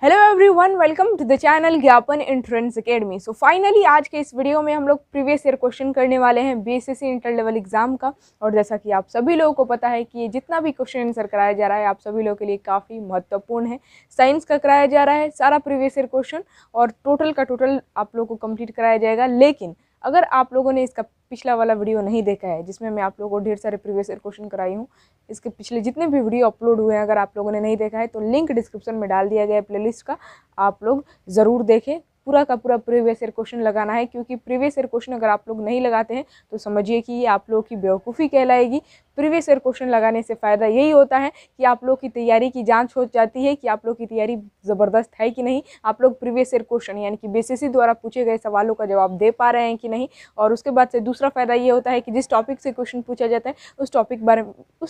Hello everyone, welcome to the channel Gyapan entrance academy. So finally आज के इस video में हम लोग प्रीवियस ईयर क्वेश्चन करने वाले हैं बीएसएससी इंटर लेवल एग्जाम का। और जैसा कि आप सभी लोगों को पता है कि ये जितना भी क्वेश्चन आंसर कराया जा रहा है आप सभी लोगों के लिए काफ़ी महत्वपूर्ण है। साइंस का कराया जा रहा है सारा प्रीवियस ईयर क्वेश्चन और टोटल का टोटल आप लोगों को कंप्लीट कराया जाएगा। लेकिन अगर आप लोगों ने इसका पिछला वाला वीडियो नहीं देखा है जिसमें मैं आप लोगों को ढेर सारे प्रीवियस ईयर क्वेश्चन कराई हूँ, इसके पिछले जितने भी वीडियो अपलोड हुए हैं अगर आप लोगों ने नहीं देखा है तो लिंक डिस्क्रिप्शन में डाल दिया गया है प्लेलिस्ट का, आप लोग ज़रूर देखें। पूरा का पूरा प्रीवियस ईयर क्वेश्चन लगाना है, क्योंकि प्रीवियस ईयर क्वेश्चन अगर आप लोग नहीं लगाते हैं तो समझिए कि ये आप लोगों की बेवकूफ़ी कहलाएगी। प्रीवियस ईयर क्वेश्चन लगाने से फ़ायदा यही होता है कि आप लोग की तैयारी की जांच हो जाती है कि आप लोग की तैयारी ज़बरदस्त है कि नहीं, आप लोग प्रीवियस ईयर क्वेश्चन यानी कि बीएसएससी द्वारा पूछे गए सवालों का जवाब दे पा रहे हैं कि नहीं। और उसके बाद से दूसरा फ़ायदा ये होता है कि जिस टॉपिक से क्वेश्चन पूछा जाता है उस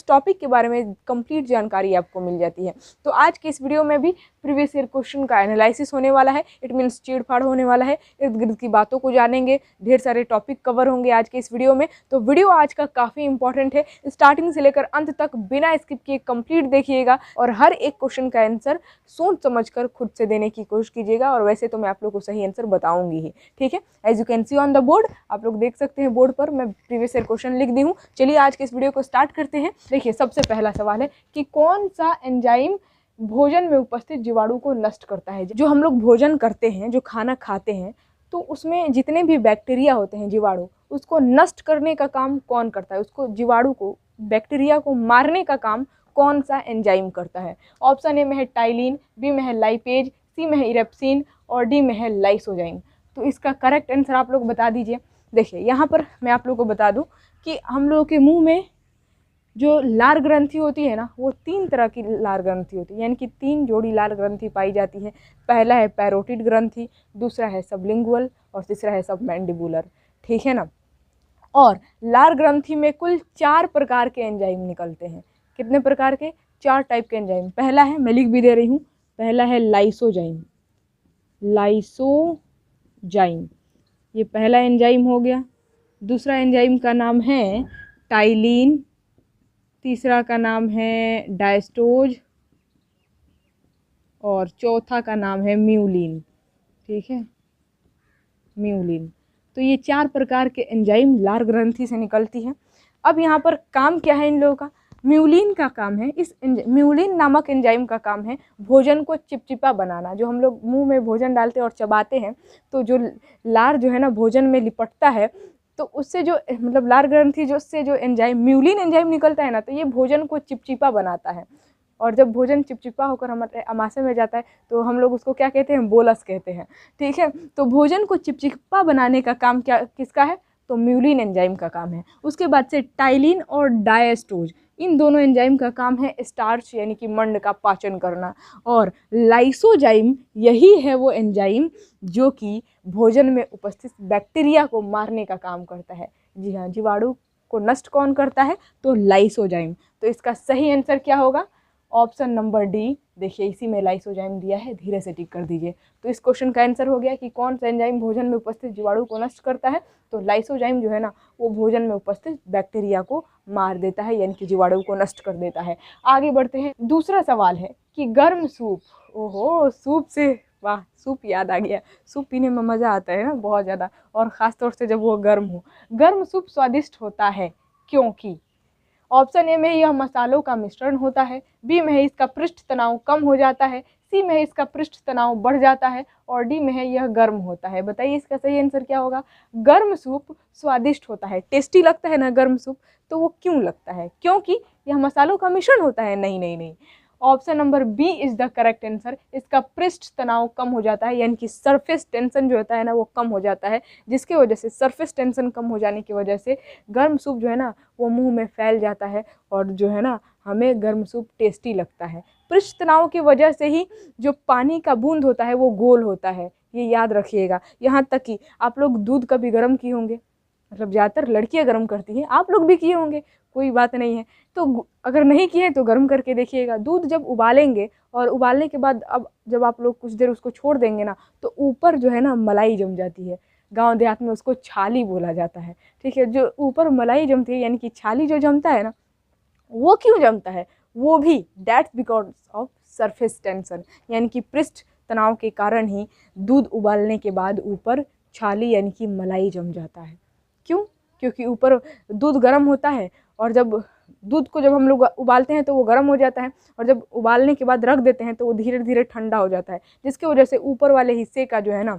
टॉपिक के बारे में कंप्लीट जानकारी आपको मिल जाती है। तो आज के इस वीडियो में भी प्रीवियस ईयर क्वेश्चन का एनालिसिस होने वाला है। इट मीन्स चीड़-फाड़ होने वाला है, इर्द गिर्द की बातों को जानेंगे, ढेर सारे टॉपिक कवर होंगे आज के इस वीडियो में। तो वीडियो आज का काफ़ी इंपॉर्टेंट है, स्टार्टिंग से लेकर अंत तक बिना स्किप किए कंप्लीट देखिएगा और हर एक क्वेश्चन का आंसर सोच समझकर खुद से देने की कोशिश कीजिएगा। और वैसे तो मैं आप लोग को सही आंसर बताऊंगी ही, ठीक है। As you can see on the board, आप लोग देख सकते हैं बोर्ड पर मैं प्रीवियस ईयर क्वेश्चन लिख दी हूँ। चलिए आज के इस वीडियो को स्टार्ट करते हैं। देखिए सबसे पहला सवाल है कि कौन सा एंजाइम भोजन में उपस्थित जीवाणु को नष्ट करता है। जो हम लोग भोजन करते हैं, जो खाना खाते हैं, तो उसमें जितने भी बैक्टीरिया होते हैं, जीवाणु, उसको नष्ट करने का काम कौन करता है, उसको जीवाणु को, बैक्टीरिया को मारने का काम कौन सा एंजाइम करता है। ऑप्शन ए में है टाइलिन, बी में है लाइपेज, सी में है इरेप्सिन और डी में है लाइसोजाइम। तो इसका करेक्ट आंसर आप लोग बता दीजिए। देखिए यहाँ पर मैं आप लोगों को बता दूं कि हम लोगों के मुंह में जो लार ग्रंथि होती है ना, वो 3 तरह की लार ग्रंथि होती है, यानी कि 3 जोड़ी लार ग्रंथि पाई जाती है। पहला है पैरोटिड ग्रंथि, दूसरा है सबलिंगुअल और तीसरा है सबमैंडिबुलर, ठीक है ना। और लार ग्रंथि में कुल 4 प्रकार के एंजाइम निकलते हैं। कितने प्रकार के? 4 टाइप के एंजाइम। पहला है, मैं लिख भी दे रही हूँ, पहला है लाइसोजाइम। लाइसोजाइम ये पहला एंजाइम हो गया। दूसरा एंजाइम का नाम है टाइलिन, तीसरा का नाम है डायस्टोज और चौथा का नाम है म्यूलिन, ठीक है, म्यूलिन। तो ये 4 प्रकार के एंजाइम लार ग्रंथि से निकलती है। अब यहाँ पर काम क्या है इन लोगों का? म्यूलिन का काम है, म्यूलिन नामक एंजाइम का काम है भोजन को चिपचिपा बनाना। जो हम लोग मुंह में भोजन डालते हैं और चबाते हैं तो जो लार जो है ना भोजन में लिपटता है, तो उससे जो मतलब लार ग्रंथि जो उससे जो एंजाइम म्यूलिन एंजाइम निकलता है ना, तो ये भोजन को चिपचिपा बनाता है। और जब भोजन चिपचिपा होकर हमारे आमाशय में जाता है तो हम लोग उसको क्या कहते हैं? बोलस कहते हैं, ठीक है। तो भोजन को चिपचिपा बनाने का काम क्या किसका है? तो म्यूलिन एंजाइम का काम है। उसके बाद से टाइलिन और डायस्टोज, इन दोनों एंजाइम का काम है स्टार्च यानी कि मंड का पाचन करना। और लाइसोजाइम यही है वो एंजाइम जो कि भोजन में उपस्थित बैक्टीरिया को मारने का काम करता है। जी हाँ, जीवाणु को नष्ट कौन करता है? तो लाइसोजाइम। तो इसका सही आंसर क्या होगा? Option number D. देखिए इसी में लाइसोजाइम दिया है, धीरे से टिक कर दीजिए। तो इस क्वेश्चन का आंसर हो गया कि कौन सा एंजाइम भोजन में उपस्थित जीवाणु को नष्ट करता है। तो लाइसोजाइम जो है ना वो भोजन में उपस्थित बैक्टीरिया को मार देता है, यानी कि जीवाणु को नष्ट कर देता है। आगे बढ़ते हैं। दूसरा सवाल है कि गर्म सूप, ओहो सूप से, वाह, सूप याद आ गया। सूप पीने में मज़ा आता है ना बहुत ज़्यादा, और ख़ास तौर से जब वो गर्म हो। गर्म सूप स्वादिष्ट होता है क्योंकि ऑप्शन ए में यह मसालों का मिश्रण होता है, बी में है इसका पृष्ठ तनाव कम हो जाता है, सी में है इसका पृष्ठ तनाव बढ़ जाता है और डी में है यह गर्म होता है। बताइए इसका सही आंसर क्या होगा? गर्म सूप स्वादिष्ट होता है, टेस्टी लगता है ना गर्म सूप। तो वो क्यों लगता है? क्योंकि यह मसालों का मिश्रण होता है? नहीं नहीं नहीं, option number B is the correct answer. इसका पृष्ठ तनाव कम हो जाता है, यानी कि सरफेस टेंशन जो होता है ना वो कम हो जाता है, जिसकी वजह से सरफेस टेंशन कम हो जाने की वजह से गर्म सूप जो है ना वो मुंह में फैल जाता है और जो है ना हमें गर्म सूप टेस्टी लगता है। पृष्ठ तनाव की वजह से ही जो पानी का बूंद होता है वो गोल होता है, ये याद रखिएगा। यहाँ तक कि आप लोग दूध कभी गर्म किए होंगे, मतलब ज़्यादातर लड़कियाँ गर्म करती हैं, आप लोग भी किए होंगे, कोई बात नहीं है। तो अगर नहीं किए तो गर्म करके देखिएगा। दूध जब उबालेंगे और उबालने के बाद अब जब आप लोग कुछ देर उसको छोड़ देंगे ना तो ऊपर जो है ना मलाई जम जाती है। गांव देहात में उसको छाली बोला जाता है, ठीक है। जो ऊपर मलाई जमती है यानी कि छाली जो जमता है ना, वो क्यों जमता है? वो भी that's because of surface tension, यानी कि पृष्ठ तनाव के कारण ही दूध उबालने के बाद ऊपर छाली यानी कि मलाई जम जाता है। क्यों? क्योंकि ऊपर दूध गर्म होता है और जब दूध को जब हम लोग उबालते हैं तो वो गर्म हो जाता है, और जब उबालने के बाद रख देते हैं तो वो धीरे धीरे ठंडा हो जाता है, जिसकी वजह से ऊपर वाले हिस्से का जो है ना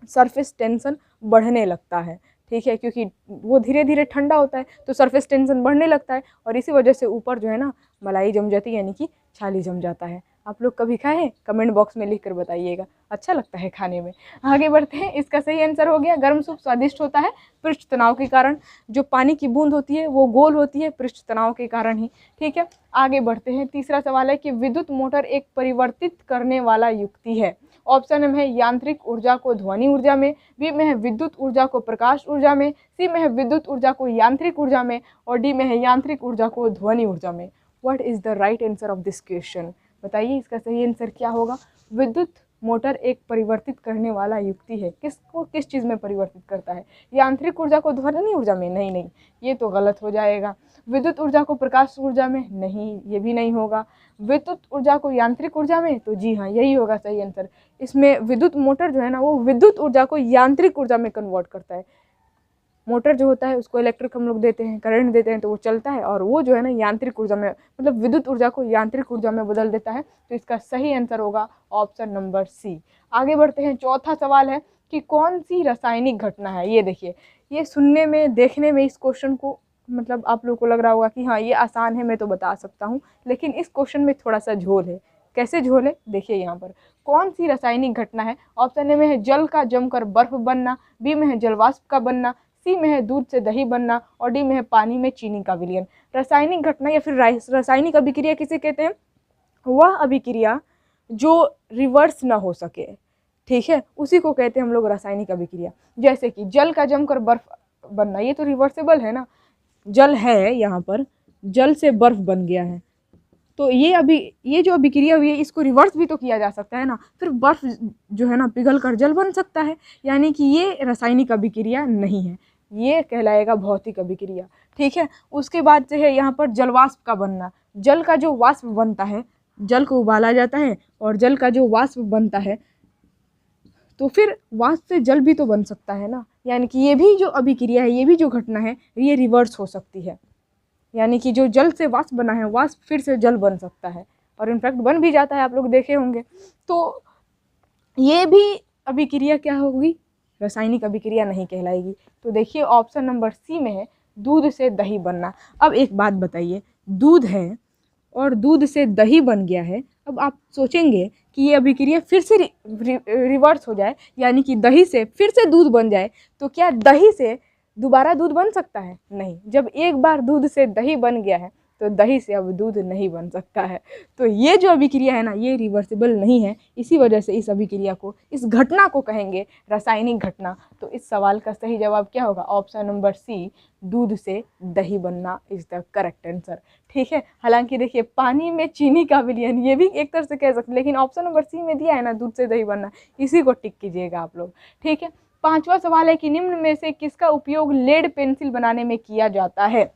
सरफेस टेंशन बढ़ने लगता है। ठीक है, क्योंकि वो धीरे धीरे ठंडा होता है तो सरफेस टेंशन बढ़ने लगता है, और इसी वजह से ऊपर जो है ना मलाई जम जाती है यानी कि छाली जम जाता है। आप लोग कभी खाए हैं? कमेंट बॉक्स में लिख कर बताइएगा, अच्छा लगता है खाने में। आगे बढ़ते हैं। इसका सही आंसर हो गया गर्म सूप स्वादिष्ट होता है पृष्ठ तनाव के कारण। जो पानी की बूंद होती है वो गोल होती है पृष्ठ तनाव के कारण ही। ठीक है, आगे बढ़ते हैं। तीसरा सवाल है कि विद्युत मोटर एक परिवर्तित करने वाला युक्ति है। ऑप्शन में है यांत्रिक ऊर्जा को ध्वनि ऊर्जा में, बी में है विद्युत ऊर्जा को प्रकाश ऊर्जा में, सी में है विद्युत ऊर्जा को यांत्रिक ऊर्जा में, और डी में है यांत्रिक ऊर्जा को ध्वनि ऊर्जा में। What is the right answer of this question? बताइए इसका सही आंसर क्या होगा। विद्युत मोटर एक परिवर्तित करने वाला युक्ति है। किसको किस चीज़ में परिवर्तित करता है? यांत्रिक ऊर्जा को ध्वनि ऊर्जा में? नहीं, ये तो गलत हो जाएगा। विद्युत ऊर्जा को प्रकाश ऊर्जा में? नहीं, ये भी नहीं होगा। विद्युत ऊर्जा को यांत्रिक ऊर्जा में? तो जी हाँ, यही होगा सही आंसर। इसमें विद्युत मोटर जो है ना वो विद्युत ऊर्जा को यांत्रिक ऊर्जा में कन्वर्ट करता है। मोटर जो होता है उसको इलेक्ट्रिक हम लोग देते हैं, करंट देते हैं तो वो चलता है, और वो जो है ना यांत्रिक ऊर्जा में, मतलब विद्युत ऊर्जा को यांत्रिक ऊर्जा में बदल देता है। तो इसका सही आंसर होगा ऑप्शन नंबर सी। आगे बढ़ते हैं। चौथा सवाल है कि कौन सी रासायनिक घटना है। ये देखिए, ये सुनने में देखने में इस क्वेश्चन को मतलब आप लोग को लग रहा होगा कि हाँ ये आसान है, मैं तो बता सकता हूँ, लेकिन इस क्वेश्चन में थोड़ा सा झोल है। कैसे झोल है देखिए यहाँ पर। कौन सी रासायनिक घटना है? ऑप्शन ए में है जल का जमकर बर्फ बनना, बी में है जलवाष्प का बनना, सी में है दूध से दही बनना, और डी में है पानी में चीनी का विलयन। रासायनिक घटना या फिर रासायनिक अभिक्रिया किसे कहते हैं? वह अभिक्रिया जो रिवर्स ना हो सके, ठीक है, उसी को कहते हैं हम लोग रासायनिक अभिक्रिया। जैसे कि जल का जमकर बर्फ बनना, ये तो रिवर्सेबल है ना, जल है यहाँ पर, जल से बर्फ बन गया है, तो ये जो अभिक्रिया हुई है इसको रिवर्स भी तो किया जा सकता है ना, फिर बर्फ जो है ना पिघल कर जल बन सकता है, यानी कि ये रासायनिक अभिक्रिया नहीं है, ये कहलाएगा भौतिक अभिक्रिया। ठीक है, उसके बाद से है यहाँ पर जलवाष्प का बनना। जल का जो वाष्प बनता है, जल को उबाला जाता है और जल का जो वाष्प बनता है, तो फिर वाष्प से जल भी तो बन सकता है ना, यानी कि ये भी जो अभिक्रिया है, ये भी जो घटना है, ये रिवर्स हो सकती है। यानी कि जो जल से वाष्प बना है, वाष्प फिर से जल बन सकता है, और इनफैक्ट बन भी जाता है, आप लोग देखे होंगे। तो ये भी अभिक्रिया क्या होगी? रासायनिक अभिक्रिया नहीं कहलाएगी। तो देखिए ऑप्शन नंबर सी में है दूध से दही बनना। अब एक बात बताइए, दूध है और दूध से दही बन गया है, अब आप सोचेंगे कि ये अभिक्रिया फिर से रिवर्स हो जाए, यानी कि दही से फिर से दूध बन जाए, तो क्या दही से दोबारा दूध बन सकता है? नहीं। जब एक बार दूध से दही बन गया है तो दही से अब दूध नहीं बन सकता है। तो ये जो अभिक्रिया है ना, ये रिवर्सिबल नहीं है, इसी वजह से इस अभिक्रिया को, इस घटना को कहेंगे रासायनिक घटना। तो इस सवाल का सही जवाब क्या होगा? ऑप्शन नंबर सी, दूध से दही बनना इज द करेक्ट आंसर। ठीक है, हालांकि देखिए पानी में चीनी का विलयन, ये भी एक तरह से कह सकते, लेकिन ऑप्शन नंबर सी में दिया है ना दूध से दही बनना, इसी को टिक कीजिएगा आप लोग। ठीक है, पांचवा सवाल है कि निम्न में से किसका उपयोग लेड पेंसिल बनाने में किया जाता है?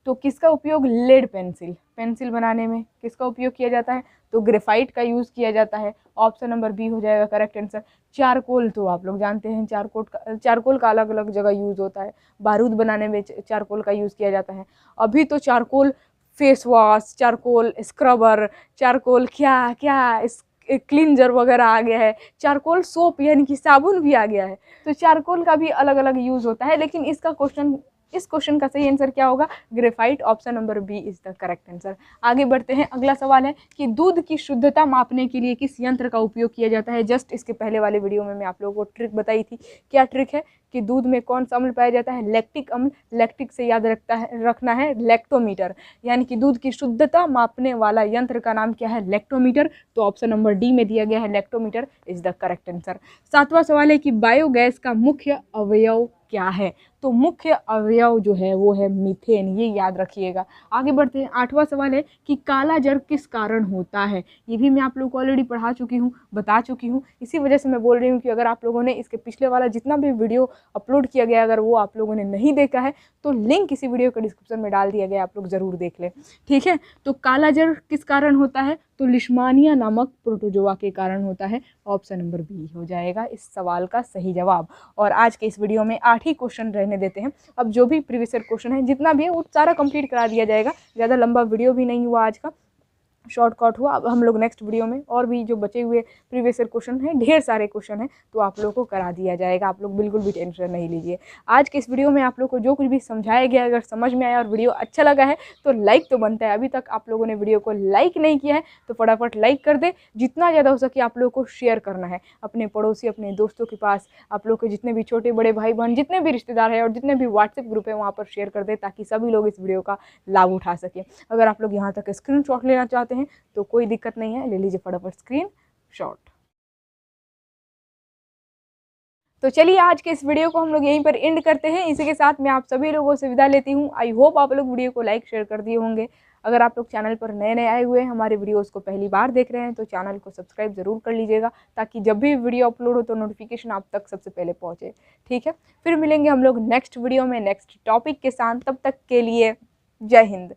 तो किसका उपयोग लेड पेंसिल बनाने में किसका उपयोग किया जाता है? तो ग्रेफाइट का यूज़ किया जाता है। ऑप्शन नंबर बी हो जाएगा करेक्ट आंसर। चारकोल तो आप लोग जानते हैं, चारकोल का अलग अलग जगह यूज़ होता है, बारूद बनाने में चारकोल का यूज़ किया जाता है। अभी तो charcoal face wash, charcoal scrubber, charcoal क्या क्या क्लींजर वगैरह आ गया है, चारकोल सोप यानी कि साबुन भी आ गया है। तो चारकोल का भी अलग अलग यूज़ होता है, लेकिन इस क्वेश्चन का सही आंसर क्या होगा? Graphite. Option number B is the correct answer. आगे बढ़ते हैं। अगला सवाल है कि दूध की शुद्धता मापने के लिए किस यंत्र का उपयोग किया जाता है? जस्ट इसके पहले वाले वीडियो में मैं आप लोगों को ट्रिक बताई थी। क्या ट्रिक है कि दूध में कौन सा अम्ल पाया जाता है? लैक्टिक अम्ल। लैक्टिक से याद रखना है लैक्टोमीटर, यानी कि दूध की शुद्धता मापने वाला यंत्र का नाम क्या है? लैक्टोमीटर। तो ऑप्शन नंबर डी में दिया गया है lactometer is the correct answer. सातवां सवाल है कि बायोगैस का मुख्य अवयव क्या है? तो मुख्य अवयव जो है वो है मीथेन, ये याद रखिएगा। आगे बढ़ते हैं। आठवां सवाल है कि काला जर किस कारण होता है? ये भी मैं आप लोगों को ऑलरेडी पढ़ा चुकी हूँ, बता चुकी हूँ, इसी वजह से मैं बोल रही हूँ कि अगर आप लोगों ने इसके पिछले वाला जितना भी वीडियो अपलोड किया गया, अगर वो आप लोगों ने नहीं देखा है तो लिंक इसी वीडियो के डिस्क्रिप्शन में डाल दिया गया, आप लोग ज़रूर देख लें। ठीक है, तो काला जर किस कारण होता है? तो लिशमानिया नामक प्रोटोजोआ के कारण होता है। ऑप्शन नंबर बी हो जाएगा इस सवाल का सही जवाब। और आज के इस वीडियो में 8 ही क्वेश्चन रहने देते हैं। अब जो भी प्रीवियस ईयर क्वेश्चन है जितना भी है वो सारा कंप्लीट करा दिया जाएगा। ज़्यादा लंबा वीडियो भी नहीं हुआ आज का, शॉर्टकट हुआ। अब हम लोग नेक्स्ट वीडियो में और भी जो बचे हुए प्रीवियस ईयर क्वेश्चन हैं, ढेर सारे क्वेश्चन हैं, तो आप लोग को करा दिया जाएगा। आप लोग बिल्कुल भी टेंशन नहीं लीजिए। आज के इस वीडियो में आप लोग को जो कुछ भी समझाया गया, अगर समझ में आया और वीडियो अच्छा लगा है तो लाइक तो बनता है। अभी तक आप लोगों ने वीडियो को लाइक नहीं किया है तो फटाफट लाइक कर दे। जितना ज़्यादा हो सके आप लोग को शेयर करना है अपने पड़ोसी, अपने दोस्तों के पास, आप लोग के जितने भी छोटे बड़े भाई बहन, जितने भी रिश्तेदार हैं और जितने भी व्हाट्सएप ग्रुप है वहाँ पर शेयर कर दे, ताकि सभी लोग इस वीडियो का लाभ उठा सकें। अगर आप लोग यहाँ तक स्क्रीनशॉट लेना चाहते हैं तो कोई दिक्कत नहीं है, ले लीजिए फटाफट स्क्रीन शॉट। तो चलिए आज के इस वीडियो को हम लोग यहीं पर एंड करते हैं। इसी के साथ मैं आप सभी लोगों से विदा लेती हूँ। आई होप आप लोग वीडियो को लाइक शेयर कर दिए होंगे। अगर आप लोग चैनल पर नए नए आए हुए हैं, हमारे वीडियोस को पहली बार देख रहे हैं, तो चैनल को सब्सक्राइब जरूर कर लीजिएगा, ताकि जब भी वीडियो अपलोड हो तो नोटिफिकेशन आप तक सबसे पहले पहुँचे। ठीक है, फिर मिलेंगे हम लोग नेक्स्ट वीडियो में नेक्स्ट टॉपिक के साथ। तब तक के लिए जय हिंद।